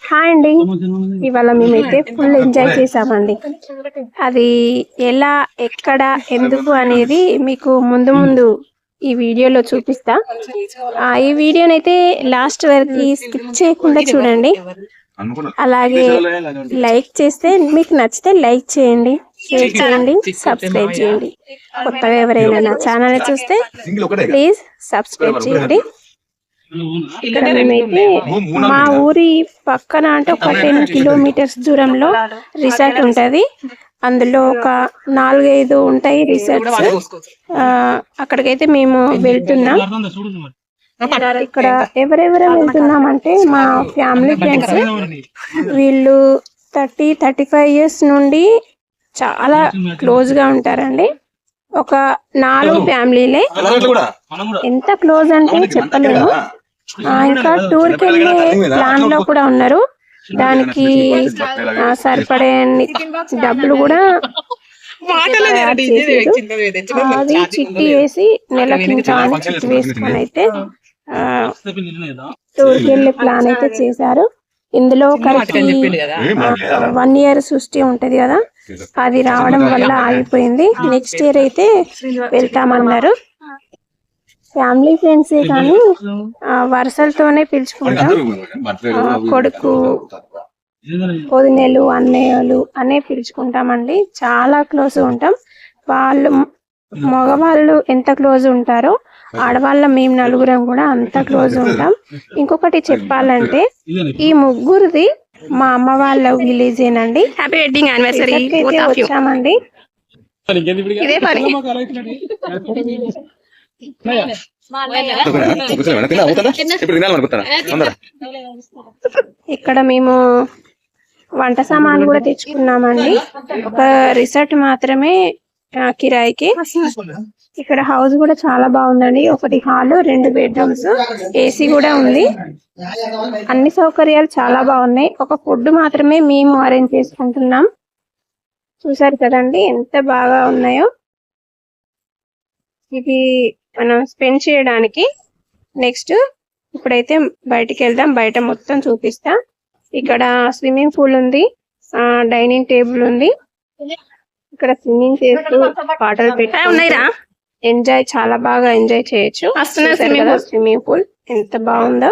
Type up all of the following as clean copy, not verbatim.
Hi అండి. ఇవాళ మేమైతే ఫుల్ ఎంజాయ్ చేసామండి. అది ఎలా, ఎక్కడ, ఎందుకు అనేది మీకు ముందు ముందు ఈ వీడియోలో చూపిస్తా. ఈ వీడియోనైతే లాస్ట్ వరకు స్కిప్ చేయకుండా చూడండి. అలాగే లైక్ చేస్తే మీకు నచ్చితే లైక్ చేయండి, షేర్ చేయండి, సబ్స్క్రైబ్ చేయండి. కొత్తగా ఎవరైనా నా ఛానల్ చూస్తే ప్లీజ్ సబ్స్క్రైబ్ చేయండి. ఇక్కడ మేమైతే మా ఊరి పక్కన అంటే ఒక 10 కిలోమీటర్స్ దూరంలో రిసార్ట్ ఉంటది. అందులో ఒక 4-5 ఉంటాయి రిసార్ట్స్. అక్కడికైతే మేము వెళ్తున్నాం. ఇక్కడ ఎవరెవరు వెళ్తున్నామంటే మా ఫ్యామిలీ ఫ్రెండ్స్. వీళ్ళు 30-35 ఇయర్స్ నుండి చాలా క్లోజ్ గా ఉంటారండి. ఒక 4 ఫ్యామిలీలే. ఎంత క్లోజ్ అంటే చెప్పలేము. ఇంకా టూర్ కి వెళ్ళే ప్లాన్ లో కూడా ఉన్నారు. దానికి సరిపడే డబ్బులు కూడా అది చిట్టి వేసి నెలకి చిట్టి వేసుకొని అయితే టూర్ కి వెళ్ళే ప్లాన్ అయితే చేశారు. ఇందులో ఒకరికి 1 ఇయర్ సృష్టి ఉంటది కదా, అది రావడం వల్ల ఆగిపోయింది. నెక్స్ట్ ఇయర్ అయితే వెళ్తామన్నారు. ఫ్యామిలీ ఫ్రెండ్సే కానీ వరుసలతోనే పిలుచుకుంటాం. కొడుకు, వదినలు, అన్నయ్యలు అనే పిలుచుకుంటామండి. చాలా క్లోజ్ ఉంటాం. వాళ్ళు మగవాళ్ళు ఎంత క్లోజ్ ఉంటారో ఆడవాళ్ళ మేము నలుగురం కూడా అంత క్లోజ్ ఉంటాం. ఇంకొకటి చెప్పాలంటే ఈ ముగ్గురిది మా అమ్మ వాళ్ళ విలేజ్ ఏనండి. హ్యాపీ వెడ్డింగ్ యానివర్సరీ వచ్చామండి. ఇక్కడ మేము వంట సామాన్లు కూడా తెచ్చుకున్నామండి. ఒక రిసార్ట్ మాత్రమే కిరాయికి. ఇక్కడ హౌస్ కూడా చాలా బాగుందండి. ఒకటి హాల్, 2 బెడ్రూమ్స్, ఏసీ కూడా ఉంది. అన్ని సౌకర్యాలు చాలా బాగున్నాయి. ఒక ఫుడ్ మాత్రమే మేము అరేంజ్ చేసుకుంటున్నాం. చూసారు కదండి ఎంత బాగా ఉన్నాయో. ఇది మనం స్పెండ్ చేయడానికి. నెక్స్ట్ ఇప్పుడైతే బయటికి వెళ్దాం. బయట మొత్తం చూపిస్తా. ఇక్కడ స్విమ్మింగ్ పూల్ ఉంది, డైనింగ్ టేబుల్ ఉంది. ఇక్కడ స్విమ్మింగ్ చేస్తూ వాటర్ పెట్టి ఉన్నాయిరా, ఎంజాయ్ చాలా బాగా ఎంజాయ్ చేయొచ్చు. స్విమ్మింగ్ పూల్ ఎంత బాగుందో.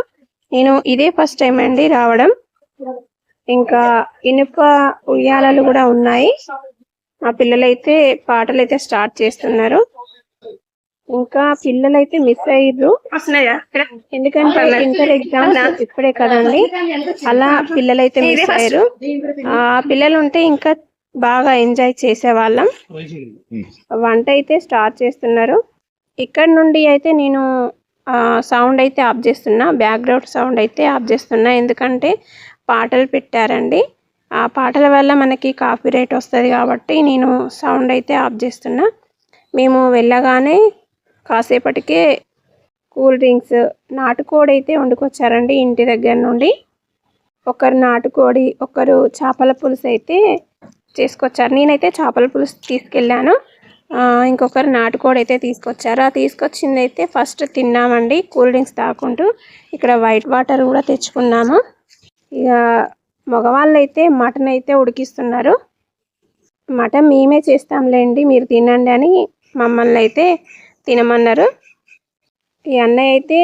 నేను ఇదే ఫస్ట్ టైం అండి రావడం. ఇంకా ఇనుప ఉయ్యాలలు కూడా ఉన్నాయి. మా పిల్లలైతే పాటలు అయితే స్టార్ట్ చేస్తున్నారు. ఇంకా పిల్లలైతే మిస్ అయ్యారు, ఎందుకంటే ఇంటర్ ఎగ్జామ్స్ ఇప్పుడే కదండి. అలా పిల్లలైతే మిస్ అయ్యారు. ఆ పిల్లలు ఉంటే ఇంకా బాగా ఎంజాయ్ చేసేవాళ్ళం. వంట అయితే స్టార్ట్ చేస్తున్నారు. ఇక్కడ నుండి అయితే నేను సౌండ్ అయితే ఆఫ్ చేస్తున్నా, బ్యాక్గ్రౌండ్ సౌండ్ అయితే ఆఫ్ చేస్తున్నా. ఎందుకంటే పాటలు పెట్టారండి. ఆ పాటల వల్ల మనకి కాపీ రైట్ వస్తుంది కాబట్టి నేను సౌండ్ అయితే ఆఫ్ చేస్తున్నా. మేము వెళ్ళగానే కాసేపటికే కూల్ డ్రింక్స్, నాటుకోడి అయితే వండుకొచ్చారండి ఇంటి దగ్గర నుండి. ఒకరు నాటుకోడి, ఒకరు చేపల పులుసు అయితే చేసుకొచ్చారు. నేనైతే చేపల పులుసు తీసుకెళ్ళాను. ఇంకొకరు నాటుకోడి అయితే తీసుకొచ్చారు. ఆ తీసుకొచ్చింది అయితే ఫస్ట్ తిన్నామండి కూల్ డ్రింక్స్ తాకుంటూ. ఇక్కడ వైట్ వాటర్ కూడా తెచ్చుకున్నాము. ఇక మగవాళ్ళు అయితే మటన్ అయితే ఉడికిస్తున్నారు. మటన్ మేమే చేస్తాంలేండి, మీరు తినండి అని మమ్మల్ని అయితే తినమన్నారు. ఈ అన్నయ్య అయితే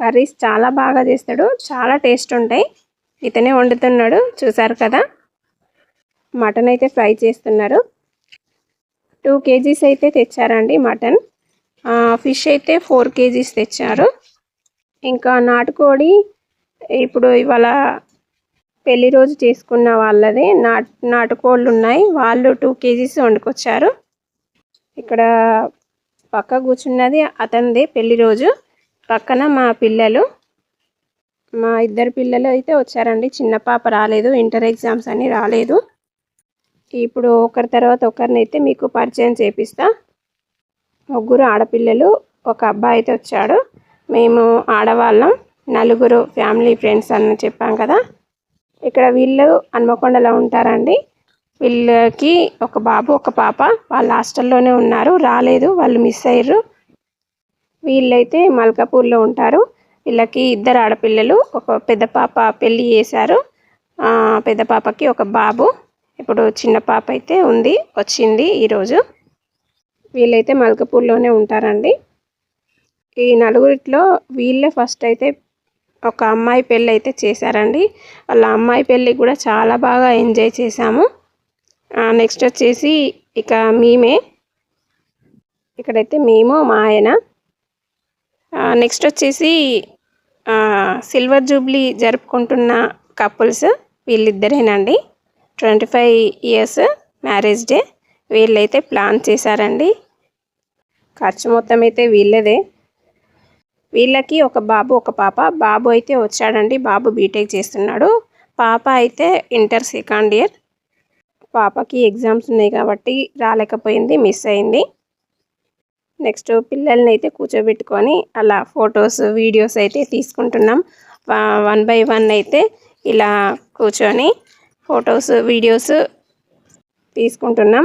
కర్రీస్ చాలా బాగా చేస్తాడు, చాలా టేస్ట్ ఉంటాయి. ఇతనే వండుతున్నాడు, చూసారు కదా. మటన్ అయితే ఫ్రై చేస్తున్నారు. 2 kgs అయితే తెచ్చారండి మటన్. ఫిష్ అయితే 4 kgs తెచ్చారు. ఇంకా నాటుకోడి ఇప్పుడు ఇవాళ పెళ్లి రోజు చేసుకున్న వాళ్ళది నాటుకోళ్ళు ఉన్నాయి. వాళ్ళు 2 kgs వండుకొచ్చారు. ఇక్కడ పక్క కూర్చున్నది అతనిది పెళ్లి రోజు. పక్కన మా పిల్లలు, మా 2 పిల్లలు అయితే వచ్చారండి. చిన్న పాప రాలేదు, ఇంటర్ ఎగ్జామ్స్ అని రాలేదు. ఇప్పుడు ఒకరి తర్వాత ఒకరినైతే మీకు పరిచయం చేపిస్తా. 3 ఆడపిల్లలు, 1 అబ్బాయి అయితే వచ్చాడు. మేము ఆడవాళ్ళం, 4 ఫ్యామిలీ ఫ్రెండ్స్ అని చెప్పాం కదా. ఇక్కడ వీళ్ళు హన్మకొండలో ఉంటారండి. వీళ్ళకి 1 బాబు 1 పాప. వాళ్ళు హాస్టల్లోనే ఉన్నారు, రాలేదు, వాళ్ళు మిస్ అయ్యారు. వీళ్ళైతే మల్కాపూర్లో ఉంటారు. వీళ్ళకి 2 ఆడపిల్లలు, 1 పెద్ద పాప పెళ్లి చేశారు. పెద్ద పాపకి ఒక బాబు. ఇప్పుడు చిన్న పాప అయితే వచ్చింది ఈరోజు. వీళ్ళైతే మల్కపూర్లోనే ఉంటారండి. ఈ నలుగురిట్లో వీళ్ళే ఫస్ట్ అయితే ఒక అమ్మాయి పెళ్ళి అయితే చేశారండి. వాళ్ళ అమ్మాయి పెళ్ళి కూడా చాలా బాగా ఎంజాయ్ చేశాము. నెక్స్ట్ వచ్చేసి ఇక మేమే ఇక్కడైతే మేము మా ఆయన. నెక్స్ట్ వచ్చేసి సిల్వర్ జూబ్లీ జరుపుకుంటున్న కపుల్స్ వీళ్ళిద్దరేనండి. 25 ఇయర్స్ మ్యారేజ్ డే వీళ్ళైతే ప్లాన్ చేశారండి. ఖర్చు మొత్తం అయితే వీళ్ళదే. వీళ్ళకి ఒక బాబు ఒక పాప. బాబు అయితే వచ్చాడండి, బాబు బీటెక్ చేస్తున్నాడు. పాప అయితే ఇంటర్ సెకండ్ ఇయర్. పాపకి ఎగ్జామ్స్ ఉన్నాయి కాబట్టి రాలేకపోయింది, మిస్ అయింది. నెక్స్ట్ పిల్లల్ని అయితే కూర్చోబెట్టుకొని అలా ఫొటోస్ వీడియోస్ అయితే తీసుకుంటున్నాం. 1 by 1 అయితే ఇలా కూర్చొని ఫొటోస్ వీడియోస్ తీసుకుంటున్నాం.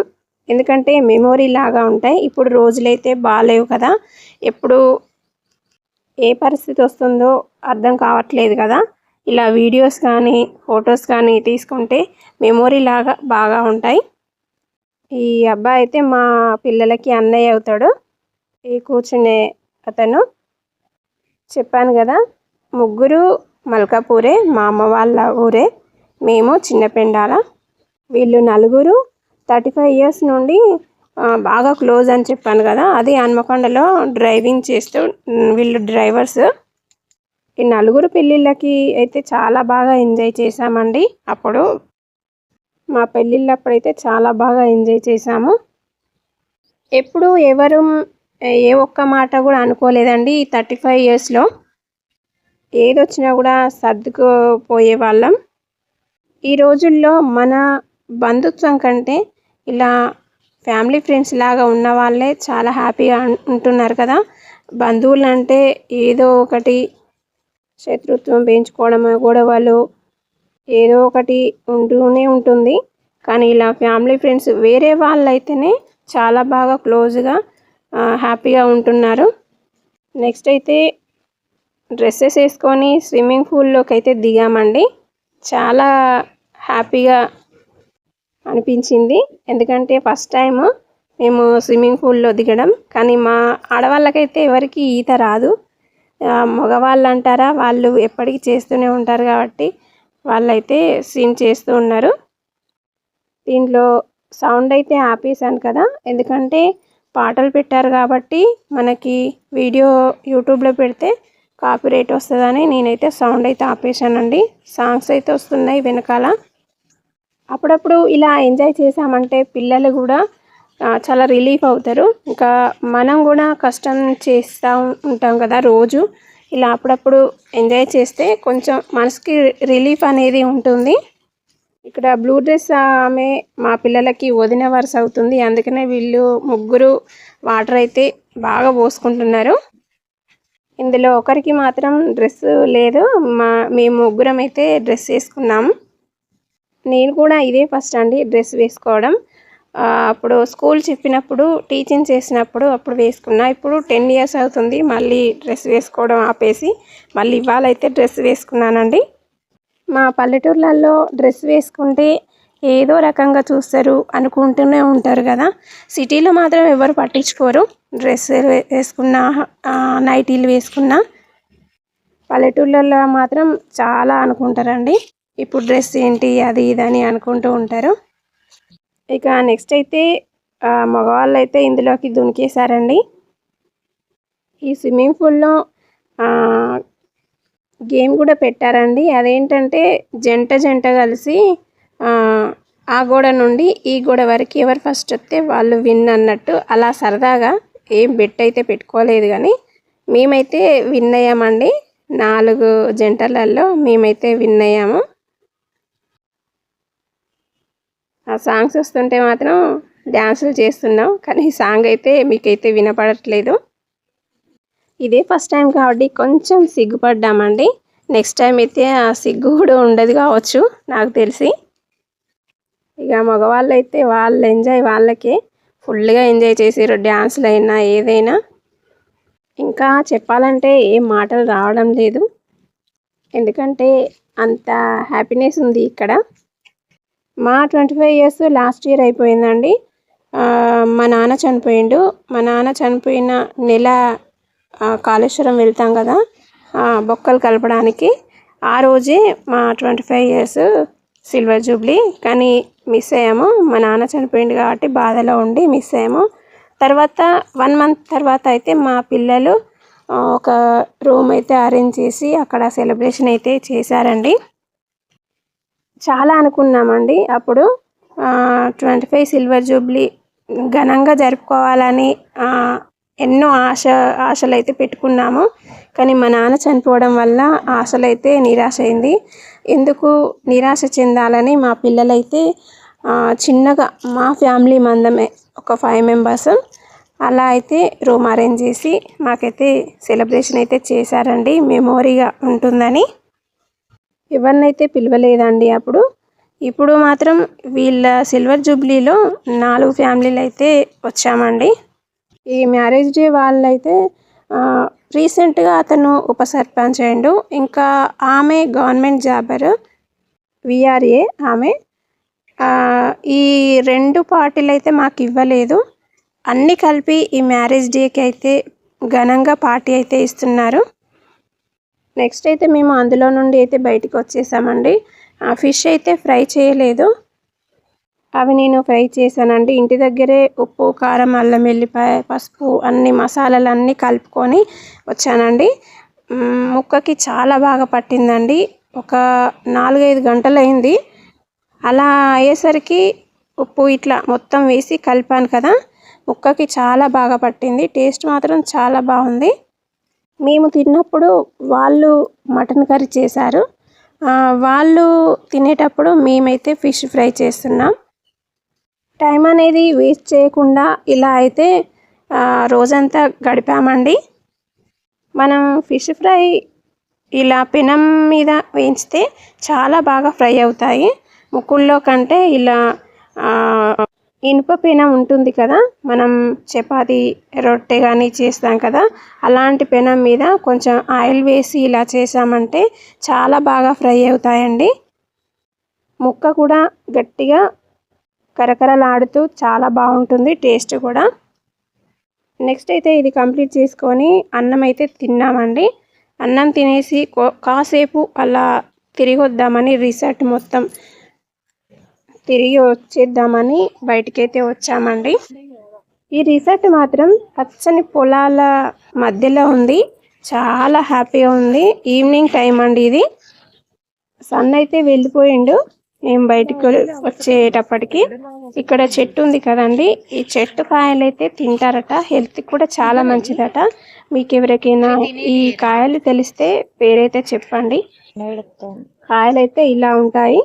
ఎందుకంటే మెమొరీ లాగా ఉంటాయి. ఇప్పుడు రోజులైతే బాగాలేవు కదా, ఎప్పుడు ఏ పరిస్థితి వస్తుందో అర్థం కావట్లేదు కదా. ఇలా వీడియోస్ కానీ ఫొటోస్ కానీ తీసుకుంటే మెమొరీ లాగా బాగా ఉంటాయి. ఈ అబ్బాయి అయితే మా పిల్లలకి అన్నయ్య అవుతాడు. ఈ కూర్చునే అతను చెప్పాను కదా, ముగ్గురు మల్కాపూరే, మా అమ్మ వాళ్ళ ఊరే, మేము చిన్నపెండాల. వీళ్ళు నలుగురు 35 ఇయర్స్ నుండి బాగా క్లోజ్ అని చెప్పాను కదా, అది హన్మకొండలో డ్రైవింగ్ చేస్తూ వీళ్ళు డ్రైవర్స్. ఈ నలుగురు పెళ్ళిళ్ళకి అయితే చాలా బాగా ఎంజాయ్ చేశామండి. అప్పుడు మా పెళ్ళిళ్ళప్పుడైతే చాలా బాగా ఎంజాయ్ చేశాము. ఎప్పుడు ఎవరు ఏ ఒక్క మాట కూడా అనుకోలేదండి. ఈ 35 ఇయర్స్లో ఏదొచ్చినా కూడా సర్దుకుపోయే వాళ్ళం. ఈ రోజుల్లో మన బంధుత్వం కంటే ఇలా ఫ్యామిలీ ఫ్రెండ్స్ లాగా ఉన్న వాళ్ళే చాలా హ్యాపీగా ఉంటున్నారు కదా. బంధువులు అంటే ఏదో ఒకటి శత్రుత్వం పెంచుకోవడం, గొడవలు ఏదో ఒకటి ఉంటూనే ఉంటుంది. కానీ ఇలా ఫ్యామిలీ ఫ్రెండ్స్ వేరే వాళ్ళు అయితేనే చాలా బాగా క్లోజ్గా హ్యాపీగా ఉంటున్నారు. నెక్స్ట్ అయితే డ్రెస్సెస్ వేసుకొని స్విమ్మింగ్ పూల్లోకి అయితే దిగామండి. చాలా హ్యాపీగా అనిపించింది. ఎందుకంటే ఫస్ట్ టైం మేము స్విమ్మింగ్ పూల్లో దిగడం. కానీ మా ఆడవాళ్ళకైతే ఎవరికి ఈత రాదు. మగవాళ్ళు అంటారా, వాళ్ళు ఎప్పటికీ చేస్తూనే ఉంటారు కాబట్టి వాళ్ళైతే స్విమ్ చేస్తూ ఉన్నారు. దీంట్లో సౌండ్ అయితే ఆపేసాను కదా, ఎందుకంటే పాటలు పెట్టారు కాబట్టి మనకి వీడియో యూట్యూబ్లో పెడితే కాపీరైట్ వస్తుందని నేనైతే సౌండ్ అయితే ఆపేసానండి. సాంగ్స్ అయితే వస్తున్నాయి వెనకాల. అప్పుడప్పుడు ఇలా ఎంజాయ్ చేసామంటే పిల్లలు కూడా చాలా రిలీఫ్ అవుతారు. ఇంకా మనం కూడా కష్టం చేస్తూ ఉంటాం కదా రోజు. ఇలా అప్పుడప్పుడు ఎంజాయ్ చేస్తే కొంచెం మనసుకి రిలీఫ్ అనేది ఉంటుంది. ఇక్కడ బ్లూ డ్రెస్ ఆమె మా పిల్లలకి వదిన వరుస అవుతుంది. అందుకనే వీళ్ళు ముగ్గురు వాటర్ అయితే బాగా పోసుకుంటున్నారు. ఇందులో ఒకరికి మాత్రం డ్రెస్ లేదు. మేము ముగ్గురం అయితే డ్రెస్ వేసుకున్నాము. నేను కూడా ఇదే ఫస్ట్ అండి డ్రెస్ వేసుకోవడం. అప్పుడు స్కూల్ చెప్పినప్పుడు టీచింగ్ చేసినప్పుడు అప్పుడు వేసుకున్నా. ఇప్పుడు 10 ఇయర్స్ అవుతుంది మళ్ళీ డ్రెస్ వేసుకోవడం ఆపేసి మళ్ళీ ఇవాళైతే డ్రెస్ వేసుకున్నానండి. మా పల్లెటూర్లలో డ్రెస్ వేసుకుంటే ఏదో రకంగా చూస్తారు, అనుకుంటూనే ఉంటారు కదా. సిటీలో మాత్రం ఎవరు పట్టించుకోరు. డ్రెస్ వేసుకున్నా నైటీలు వేసుకున్నా. పల్లెటూర్లలో మాత్రం చాలా అనుకుంటారండి. ఇప్పుడు డ్రెస్ ఏంటి అది ఇది అని అనుకుంటూ ఉంటారు. ఇక నెక్స్ట్ అయితే మగవాళ్ళు అయితే ఇందులోకి దునికేశారండి. ఈ స్విమ్మింగ్ పూల్లో గేమ్ కూడా పెట్టారండి. అదేంటంటే జంట కలిసి ఆ గోడ నుండి ఈ గోడ వరకు ఎవరు ఫస్ట్ వస్తే వాళ్ళు విన్ అన్నట్టు అలా సరదాగా ఏం బెట్ అయితే పెట్టుకోలేదు. కానీ మేమైతే విన్ అయ్యామండి. 4 జంటలలో మేమైతే విన్ అయ్యాము. ఆ సాంగ్స్ వస్తుంటే మాత్రం డ్యాన్సులు చేస్తున్నాం. కానీ సాంగ్ అయితే మీకైతే వినపడట్లేదు. ఇదే ఫస్ట్ టైం కాబట్టి కొంచెం సిగ్గుపడ్డామండి. నెక్స్ట్ టైం అయితే ఆ సిగ్గు కూడా ఉండదు కావచ్చు నాకు తెలిసి. ఇక మగవాళ్ళు అయితే వాళ్ళ ఎంజాయ్ వాళ్ళకే ఫుల్గా ఎంజాయ్ చేసారు. డ్యాన్సులు అయినా ఏదైనా. ఇంకా చెప్పాలంటే ఏం మాటలు రావడం లేదు. ఎందుకంటే అంత హ్యాపీనెస్ ఉంది ఇక్కడ. మా 25 ఇయర్స్ లాస్ట్ ఇయర్ అయిపోయిందండి. మా నాన్న చనిపోయిండు. మా నాన్న చనిపోయిన నెల కాళేశ్వరం వెళ్తాం కదా బొక్కలు కలపడానికి. ఆ రోజే మా 25 ఇయర్స్ సిల్వర్ జూబ్లీ. కానీ మిస్ అయ్యాము. మా నాన్న చనిపోయింది కాబట్టి బాధలో ఉండి మిస్ అయ్యాము. తర్వాత 1 మంత్ తర్వాత అయితే మా పిల్లలు ఒక రూమ్ అయితే అరేంజ్ చేసి అక్కడ సెలబ్రేషన్ అయితే చేశారండి. చాలా అనుకున్నామండి అప్పుడు 25 సిల్వర్ జూబ్లీ ఘనంగా జరుపుకోవాలని ఎన్నో ఆశలు అయితే పెట్టుకున్నాము. కానీ మా నాన్న చనిపోవడం వల్ల ఆశలైతే నిరాశ అయింది. ఎందుకు నిరాశ చెందాలని మా పిల్లలైతే చిన్నగా మా ఫ్యామిలీ మందమే ఒక 5 మెంబర్స్ అలా అయితే రూమ్ అరేంజ్ చేసి మాకైతే సెలబ్రేషన్ అయితే చేశారండి. మెమోరీగా ఉంటుందని. ఎవరినైతే పిలవలేదండి అప్పుడు. ఇప్పుడు మాత్రం వీళ్ళ సిల్వర్ జూబ్లీలో 4 ఫ్యామిలీలు అయితే వచ్చామండి. ఈ మ్యారేజ్ డే వాళ్ళైతే రీసెంట్గా అతను ఉప సర్పంచ్ అయ్యిండు. ఇంకా ఆమె గవర్నమెంట్ జాబర్ విఆర్ఏ ఆమె. ఈ 2 పార్టీలు అయితే మాకు ఇవ్వలేదు. అన్నీ కలిపి ఈ మ్యారేజ్ డేకి అయితే ఘనంగా పార్టీ అయితే ఇస్తున్నారు. నెక్స్ట్ అయితే మేము అందులో నుండి అయితే బయటికి వచ్చేసామండి. ఫిష్ అయితే ఫ్రై చేయలేదు, అవి నేను ఫ్రై చేశానండి. ఇంటి దగ్గరే ఉప్పు కారం అల్లం వెల్లిపాయ పసుపు అన్ని మసాలాలు అన్నీ కలుపుకొని వచ్చానండి. ముక్కకి చాలా బాగా పట్టిందండి. ఒక 4-5 గంటలు అయింది. అలా అయ్యేసరికి ఉప్పు ఇట్లా మొత్తం వేసి కలిపాను కదా, ముక్కకి చాలా బాగా పట్టింది. టేస్ట్ మాత్రం చాలా బాగుంది. మేము తిన్నప్పుడు వాళ్ళు మటన్ కర్రీ చేశారు. వాళ్ళు తినేటప్పుడు మేమైతే ఫిష్ ఫ్రై చేస్తున్నాం. టైం అనేది వేస్ట్ చేయకుండా ఇలా అయితే రోజంతా గడిపామండి. మనం ఫిష్ ఫ్రై ఇలా పెనం మీద వేయించితే చాలా బాగా ఫ్రై అవుతాయి. ముక్కుల్లో కంటే ఇలా ఇనుప పెనం ఉంటుంది కదా, మనం చపాతి రొట్టె కానీ చేస్తాం కదా, అలాంటి పెనం మీద కొంచెం ఆయిల్ వేసి ఇలా చేసామంటే చాలా బాగా ఫ్రై అవుతాయండి. ముక్క కూడా గట్టిగా కరకరలాడుతూ చాలా బాగుంటుంది టేస్ట్ కూడా. నెక్స్ట్ అయితే ఇది కంప్లీట్ చేసుకొని అన్నం అయితే తిన్నామండి. అన్నం తినేసి కాసేపు అలా తిరిగి వద్దామని రిసార్ట్ మొత్తం తిరిగి వచ్చేద్దామని బయటికైతే వచ్చామండి. ఈ రిసార్ట్ మాత్రం పచ్చని పొలాల మధ్యలో ఉంది. చాలా హ్యాపీగా ఉంది. ఈవినింగ్ టైం అండి ఇది. సన్ అయితే వెళ్ళిపోయిండు మేము బయటికి వచ్చేటప్పటికి. ఇక్కడ చెట్టు ఉంది కదండి, ఈ చెట్టు కాయలు అయితే తింటారట, హెల్త్ కూడా చాలా మంచిదట. మీకు ఎవరికైనా ఈ కాయలు తెలిస్తే పేరైతే చెప్పండి. కాయలు అయితే ఇలా ఉంటాయి.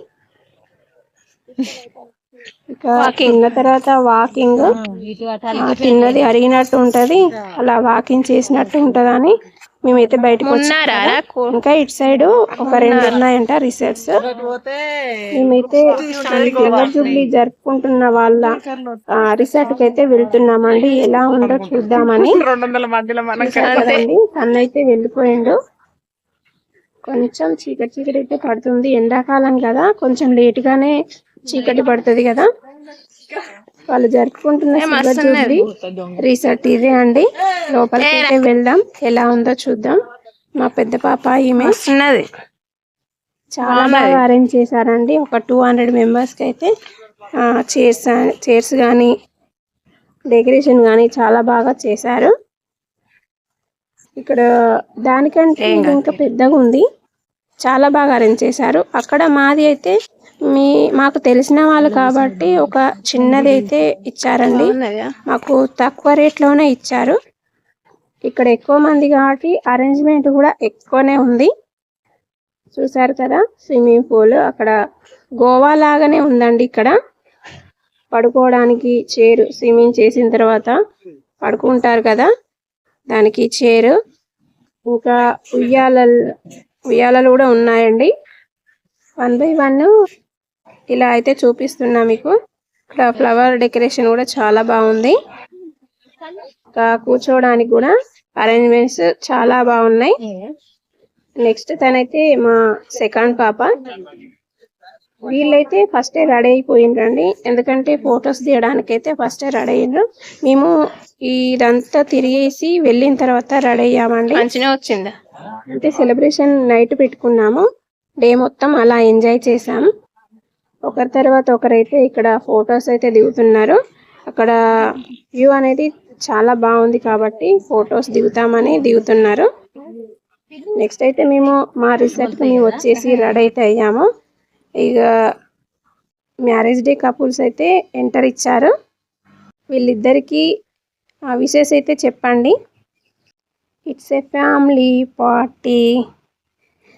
ఇక తిన్న తర్వాత వాకింగ్, తిన్నది అరిగినట్టు ఉంటది, అలా వాకింగ్ చేసినట్టు ఉంటదని మేమైతే బయటకు వచ్చాము. ఇంకా ఇటు సైడ్ ఒక 2 ఉన్నాయంట రిసార్ట్స్. మేమైతే సిల్వర్ జూబ్లీ జరుపుకుంటున్న వాళ్ళ రిసార్ట్ కి అయితే వెళ్తున్నామండి. ఎలా ఉందో చూద్దామని. కదండి సన్ అయితే వెళ్ళిపోయిండు. కొంచెం చీకటి అయితే పడుతుంది. ఎండాకాలం కదా, కొంచెం లేట్ గానే చీకటి పడుతుంది కదా. వాళ్ళు జరుపుకుంటున్న సిల్వర్ జూబ్లీ రిసార్ట్ ఇదే అండి. లోపలికి అయితే వెళ్దాం, ఎలా ఉందో చూద్దాం. మా పెద్ద పాప ఈమె చాలా బాగా అరేంజ్ చేశారండి. ఒక 200 మెంబర్స్కి అయితే చైర్స్ కానీ డెకరేషన్ కానీ చాలా బాగా చేశారు. ఇక్కడ దానికంటే ఇంకా పెద్దగా ఉంది, చాలా బాగా అరేంజ్ చేశారు. అక్కడ మాది అయితే మాకు తెలిసిన వాళ్ళు కాబట్టి ఒక చిన్నది అయితే ఇచ్చారండి. మాకు తక్కువ రేట్లోనే ఇచ్చారు. ఇక్కడ ఎక్కువ మంది కాబట్టి అరేంజ్మెంట్ కూడా ఎక్కువనే ఉంది. చూసారు కదా స్విమ్మింగ్ పూల్. అక్కడ గోవా లాగానే ఉందండి. ఇక్కడ పడుకోవడానికి చైర్, స్విమ్మింగ్ చేసిన తర్వాత పడుకుంటారు కదా, దానికి చైర్, ఇంకా ఉయ్యాలలు కూడా ఉన్నాయండి. 1 by 1 ఇలా అయితే చూపిస్తున్నా మీకు. ఇక్కడ ఫ్లవర్ డెకరేషన్ కూడా చాలా బాగుంది. ఇంకా కూర్చోవడానికి కూడా అరేంజ్మెంట్స్ చాలా బాగున్నాయి. నెక్స్ట్ తనైతే మా సెకండ్ పాప. వీళ్ళైతే ఫస్టే రెడీ అయిపోయిండ్రండి, ఎందుకంటే ఫొటోస్ తీయడానికైతే ఫస్టే రెడీ అయ్యిండ్రు. మేము ఇదంతా తిరిగేసి వెళ్ళిన తర్వాత రెడీ అయ్యామండి. మంచిగా వచ్చిందా అంటే సెలబ్రేషన్ నైట్ పెట్టుకున్నాము, డే మొత్తం అలా ఎంజాయ్ చేసాం. ఒకరి తర్వాత ఒకరైతే ఇక్కడ ఫొటోస్ అయితే దిగుతున్నారు. అక్కడ వ్యూ అనేది చాలా బాగుంది కాబట్టి ఫొటోస్ దిగుతామని దిగుతున్నారు. నెక్స్ట్ అయితే మేము మా రిసార్ట్కి మేము వచ్చేసి రెడీ అయితే అయ్యాము. ఇక మ్యారేజ్ డే కపుల్స్ అయితే ఎంటర్ ఇచ్చారు. వీళ్ళిద్దరికి విషెస్ అయితే చెప్పండి. It's a family party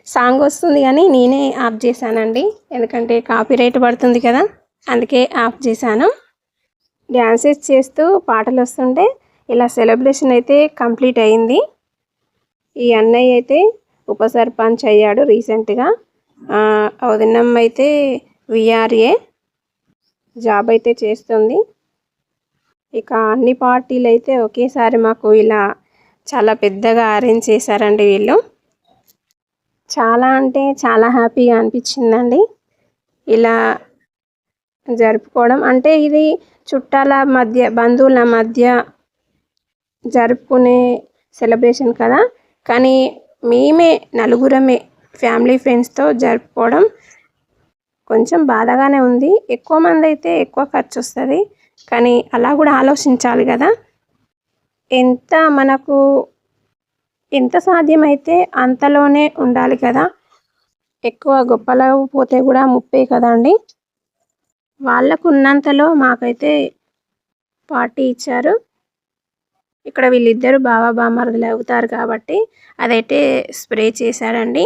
song వస్తుంది కానీ నేనే ఆఫ్ చేశానండి, ఎందుకంటే కాపీరైట్ పడుతుంది కదా, అందుకే ఆఫ్ చేశాను. డ్యాన్సెస్ చేస్తూ పాటలు వస్తుంటే ఇలా సెలబ్రేషన్ అయితే కంప్లీట్ అయింది. ఈ అన్నయ్య అయితే ఉప సర్పంచ్ అయ్యాడు రీసెంట్గా. వదినమ్మ అయితే విఆర్ఏ జాబ్ అయితే చేస్తుంది. ఇక అన్ని పార్టీలు అయితే ఒకేసారి మాకు ఇలా చాలా పెద్దగా అరేంజ్ చేశారండి వీళ్ళు. చాలా అంటే చాలా హ్యాపీగా అనిపించిందండి ఇలా జరుపుకోవడం. అంటే ఇది చుట్టాల మధ్య బంధువుల మధ్య జరుపుకునే సెలబ్రేషన్ కదా, కానీ మేమే నలుగురమే ఫ్యామిలీ ఫ్రెండ్స్తో జరుపుకోవడం కొంచెం బాధగానే ఉంది. ఎక్కువ మంది అయితే ఎక్కువ ఖర్చు వస్తుంది, కానీ అలా కూడా ఆలోచించాలి కదా. మనకు ఎంత సాధ్యమైతే అంతలోనే ఉండాలి కదా. ఎక్కువ గొప్పలో పోతే కూడా ముప్పే కదండి. వాళ్ళకు ఉన్నంతలో మాకైతే పార్టీ ఇచ్చారు. ఇక్కడ వీళ్ళిద్దరు బావ బామర్దులు అవుతారు కాబట్టి అదైతే స్ప్రే చేశారండి.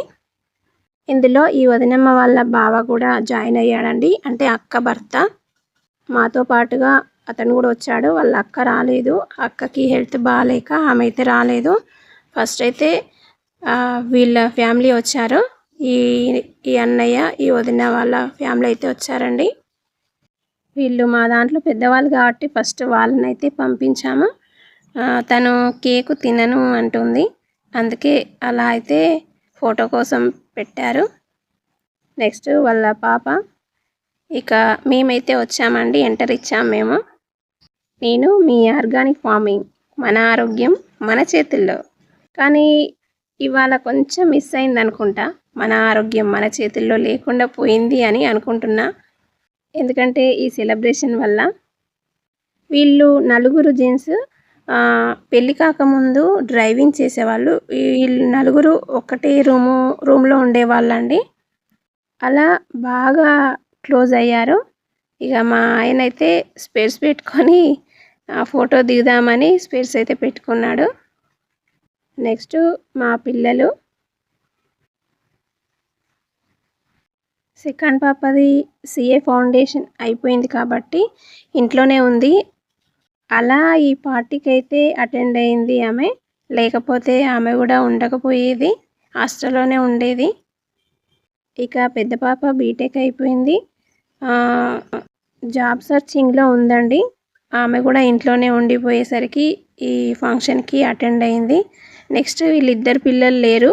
ఇందులో ఈ వదినమ్మ వాళ్ళ బావ కూడా జాయిన్ అయ్యాడండి, అంటే అక్క భర్త. మాతో పాటుగా అతను కూడా వచ్చాడు. వాళ్ళ అక్క రాలేదు, అక్కకి హెల్త్ బాగాలేక ఆమె అయితే రాలేదు. ఫస్ట్ అయితే వీళ్ళ ఫ్యామిలీ వచ్చారు, ఈ అన్నయ్య ఈ వదిన వాళ్ళ ఫ్యామిలీ అయితే వచ్చారండి. వీళ్ళు మా దాంట్లో పెద్దవాళ్ళు కాబట్టి ఫస్ట్ వాళ్ళని అయితే పంపించాము. తను కేకు తినను అంటుంది, అందుకే అలా అయితే ఫోటో కోసం పెట్టారు. నెక్స్ట్ వాళ్ళ పాప. ఇక మేమైతే వచ్చామండి, ఎంటర్ ఇచ్చాము మేము. నేను మీ ఆర్గానిక్ ఫార్మింగ్, మన ఆరోగ్యం మన చేతుల్లో. కానీ ఇవాళ కొంచెం మిస్ అయింది అనుకుంటా, మన ఆరోగ్యం మన చేతుల్లో లేకుండా పోయింది అని అనుకుంటున్నా. ఎందుకంటే ఈ సెలబ్రేషన్ వల్ల వీళ్ళు నలుగురు జెంట్స్ పెళ్ళి కాకముందు డ్రైవింగ్ చేసేవాళ్ళు. వీళ్ళు నలుగురు ఒకటే రూమ్లో ఉండేవాళ్ళండి. అలా బాగా క్లోజ్ అయ్యారు. ఇక మా ఆయన అయితే స్పేర్స్ పెట్టుకొని ఫోటో దిగుదామని స్పేర్స్ అయితే పెట్టుకున్నాడు. నెక్స్ట్ మా పిల్లలు. సెకండ్ పాపది సిఏ ఫౌండేషన్ అయిపోయింది కాబట్టి ఇంట్లోనే ఉంది. అలా ఈ పార్టీకి అయితే అటెండ్ అయింది ఆమె, లేకపోతే ఆమె కూడా ఉండకపోయేది, హాస్టల్లోనే ఉండేది. ఇక పెద్ద పాప బీటెక్ అయిపోయింది, జాబ్ సర్చింగ్లో ఉందండి. ఆమె కూడా ఇంట్లోనే ఉండిపోయేసరికి ఈ ఫంక్షన్కి అటెండ్ అయింది. నెక్స్ట్ వీళ్ళిద్దరు పిల్లలు లేరు.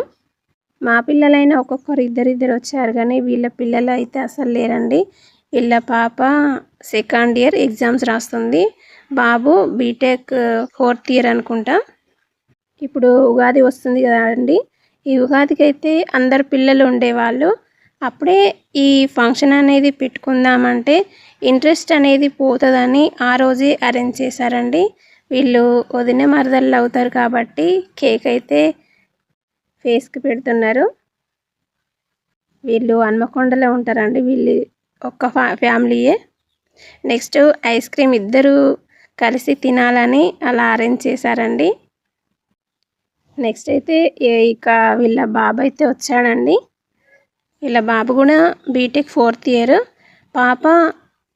మా పిల్లలైనా ఒక్కొక్కరు ఇద్దరిద్దరు వచ్చారు, కానీ వీళ్ళ పిల్లలు అయితే అసలు లేరండి. వీళ్ళ పాప సెకండ్ ఇయర్ ఎగ్జామ్స్ రాస్తుంది, బాబు బీటెక్ 4th ఇయర్ అనుకుంటా. ఇప్పుడు ఉగాది వస్తుంది కదండి, ఈ ఉగాదికి అయితే అందరు పిల్లలు ఉండేవాళ్ళు. అప్పుడే ఈ ఫంక్షన్ అనేది పెట్టుకుందామంటే ఇంట్రెస్ట్ అనేది పోతుందని ఆ రోజే అరేంజ్ చేశారండి. వీళ్ళు వదిన మరదళ్ళు అవుతారు కాబట్టి కేక్ అయితే ఫేస్కి పెడుతున్నారు. వీళ్ళు హన్మకొండలో ఉంటారండి, వీళ్ళు ఒక్క ఫ్యామిలీయే. నెక్స్ట్ ఐస్ క్రీమ్ ఇద్దరు కలిసి తినాలని అలా అరేంజ్ చేశారండి. నెక్స్ట్ అయితే ఇక వీళ్ళ బాబు అయితే వచ్చాడండి. వీళ్ళ బాబు కూడా బీటెక్ 4th ఇయర్, పాప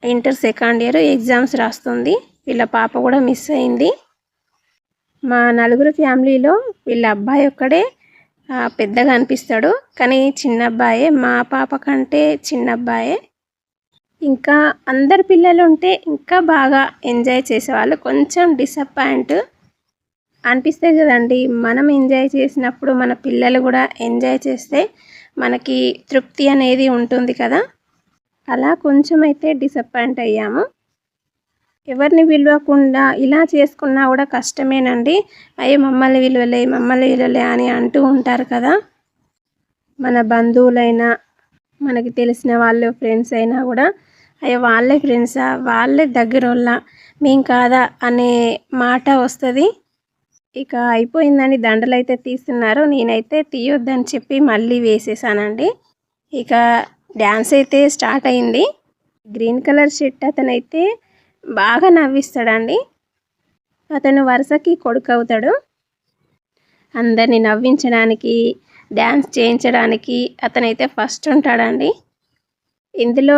ఇంటర్ సెకండ్ ఇయర్ ఎగ్జామ్స్ రాస్తుంది. వీళ్ళ పాప కూడా మిస్ అయింది. మా నలుగురు ఫ్యామిలీలో వీళ్ళ అబ్బాయి ఒక్కడే పెద్దగా అనిపిస్తాడు, కానీ చిన్న అబ్బాయే, మా పాప కంటే చిన్న అబ్బాయే. ఇంకా అందరు పిల్లలు ఉంటే ఇంకా బాగా ఎంజాయ్ చేసేవాళ్ళు. కొంచెం డిసప్పాయింట్, అనిపిస్తాయి కదండి. మనం ఎంజాయ్ చేసినప్పుడు మన పిల్లలు కూడా ఎంజాయ్ చేస్తే మనకి తృప్తి అనేది ఉంటుంది కదా. అలా కొంచెం అయితే డిసప్పాయింట్ అయ్యాము. ఎవరిని పిలవకుండా ఇలా చేసుకున్నా కూడా కష్టమేనండి. అయ్యో మమ్మల్ని విలువలే అని అంటూ ఉంటారు కదా. మన బంధువులైనా మనకి తెలిసిన వాళ్ళు ఫ్రెండ్స్ అయినా కూడా అయ్యో వాళ్ళే ఫ్రెండ్సా, వాళ్ళే దగ్గరోళ్ళ, మేం కాదా అనే మాట వస్తుంది. ఇక అయిపోయిందని దండలు అయితే తీస్తున్నారు. నేనైతే తీయొద్దని చెప్పి మళ్ళీ వేసేసానండి. ఇక డ్యాన్స్ అయితే స్టార్ట్ అయింది. గ్రీన్ కలర్ షర్ట్ అతనైతే బాగా నవ్విస్తాడండి. అతను వరుసకి కొడుకు అవుతాడు. అందరినీ నవ్వించడానికి, డ్యాన్స్ చేయించడానికి అతనైతే ఫస్ట్ ఉంటాడండి. ఇందులో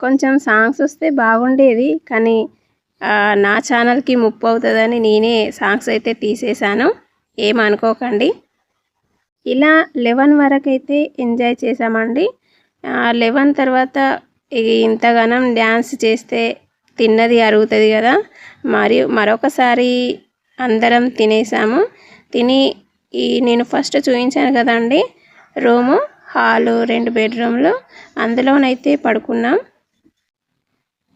కొంచెం సాంగ్స్ వస్తే బాగుండేది, కానీ నా ఛానల్కి ముప్పు అవుతుందని నేనే సాంగ్స్ అయితే తీసేశాను. ఏమనుకోకండి. ఇలా 11 వరకు అయితే ఎంజాయ్ చేసామండి. 11 తర్వాత ఇంతగానం డ్యాన్స్ చేస్తే తిన్నది అరుగుతుంది కదా. మరియు మరొకసారి అందరం తినేసాము. తిని నేను ఫస్ట్ చూపించాను కదండి రూము, హాలు, 2 బెడ్రూమ్లు, అందులోనైతే పడుకున్నాం.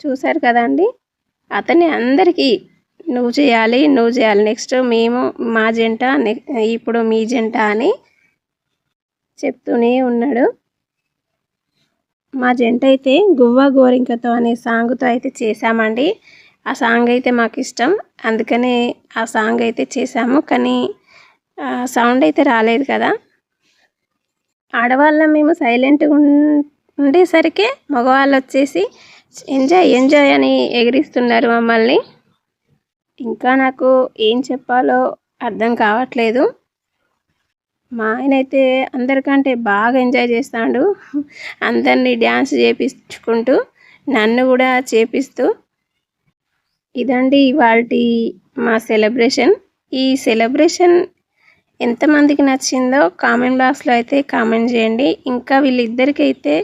చూసారు కదండి. అతన్ని అందరికీ నువ్వు చేయాలి నెక్స్ట్ మేము మా జంట, ఇప్పుడు మీ జంట అని చెప్తూనే ఉన్నాడు. మా జంట అయితే గువ్వ గోరింకతో అనే సాంగ్తో అయితే చేశామండి. ఆ సాంగ్ అయితే మాకు ఇష్టం, అందుకనే ఆ సాంగ్ అయితే చేశాము. కానీ సౌండ్ అయితే రాలేదు కదా. ఆడవాళ్ళం మేము సైలెంట్గా ఉండేసరికి మగవాళ్ళు వచ్చేసి ఎంజాయ్ అని ఎగిరిస్తున్నారు మమ్మల్ని. ఇంకా నాకు ఏం చెప్పాలో అర్థం కావట్లేదు. మా ఆయన అయితే అందరికంటే బాగా ఎంజాయ్ చేస్తాడు. అందరినీ డ్యాన్స్ చేపించుకుంటూ నన్ను కూడా చేపిస్తూ. ఇదండి ఇవాల్టి మా సెలబ్రేషన్. ఈ సెలబ్రేషన్ ఎంతమందికి నచ్చిందో కామెంట్ బాక్స్లో అయితే కామెంట్ చేయండి. ఇంకా వీళ్ళిద్దరికి అయితే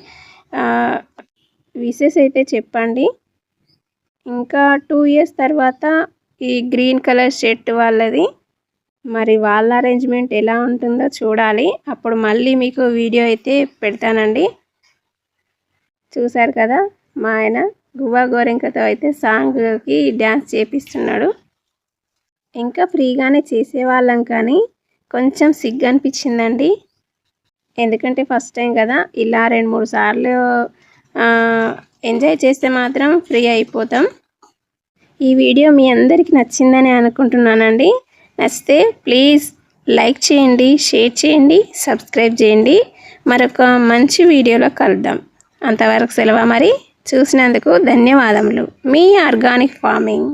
విషెస్ అయితే చెప్పండి. ఇంకా 2 years తర్వాత ఈ గ్రీన్ కలర్ షర్ట్ వాళ్ళది, మరి వాళ్ళ అరేంజ్మెంట్ ఎలా ఉంటుందో చూడాలి. అప్పుడు మళ్ళీ మీకు వీడియో అయితే పెడతానండి. చూసారు కదా, మా ఆయన గువ్వ గోరింకతో అయితే సాంగ్కి డ్యాన్స్ చేపిస్తున్నాడు. ఇంకా ఫ్రీగానే చేసేవాళ్ళం, కానీ కొంచెం సిగ్గు అనిపించిందండి. ఎందుకంటే ఫస్ట్ టైం కదా. ఇలా 2-3 సార్లు ఎంజాయ్ చేస్తే మాత్రం ఫ్రీ అయిపోతాం. ఈ వీడియో మీ అందరికీ నచ్చిందని అనుకుంటున్నానండి. నచ్చితే ప్లీజ్ లైక్ చేయండి, షేర్ చేయండి, సబ్స్క్రైబ్ చేయండి. మరొక మంచి వీడియోలో కలుద్దాం. అంతవరకు సెలవు మరి. చూసినందుకు ధన్యవాదములు. మీ ఆర్గానిక్ ఫార్మింగ్.